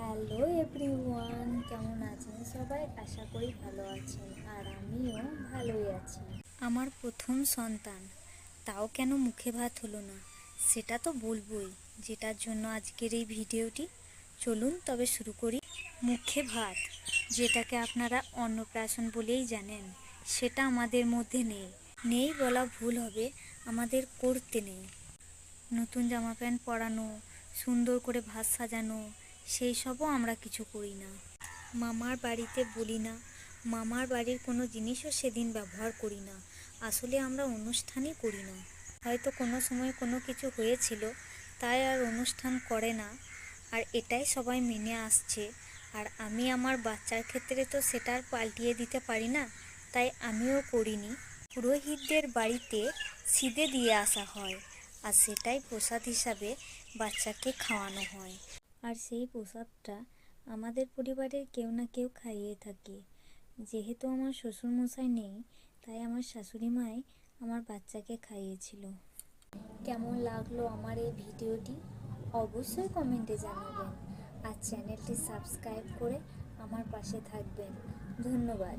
Hello everyone, কেমন আছেন সবাই? আশা করি ভালো আছেন, আর আমিও ভালোই আছি। আমার প্রথম সন্তান, তাও কেন মুখে ভাত হলো না সেটা তো বলবোই, যেটার জন্য আজকের এই ভিডিওটি। চলুন তবে শুরু করি। মুখে ভাত, যেটাকে আপনারা অন্নপ্রাশন বলেই জানেন, সেটা আমাদের মধ্যে নেই। নেই বলা ভুল হবে, আমাদের করতে নেই। নতুন জামা প্যান্ট পরানো, সুন্দর করে ভাত সাজানো, সেই সবও আমরা কিছু করি না। মামার বাড়িতে বলি না, মামার বাড়ির কোনো জিনিসও সেদিন ব্যবহার করি না। আসলে আমরা অনুষ্ঠানই করি না। হয়তো কোনো সময় কোনো কিছু হয়েছিল, তাই আর অনুষ্ঠান করে না, আর এটাই সবাই মেনে আসছে। আর আমি আমার বাচ্চার ক্ষেত্রে তো সেটা আর পাল্টিয়ে দিতে পারি না, তাই আমিও করিনি। পুরোহিতদের বাড়িতে সিদে দিয়ে আসা হয়, আর সেটাই প্রসাদ হিসাবে বাচ্চাকে খাওয়ানো হয়। আর সেই প্রসাদটা আমাদের পরিবারের কেউ না কেউ খাইয়ে থাকে। যেহেতু আমার শ্বশুরমশাই নেই, তাই আমার শাশুড়ি মাই আমার বাচ্চাকে খাইয়েছিল। কেমন লাগলো আমার এই ভিডিওটি অবশ্যই কমেন্টে জানাবেন, আর চ্যানেলটি সাবস্ক্রাইব করে আমার পাশে থাকবেন। ধন্যবাদ।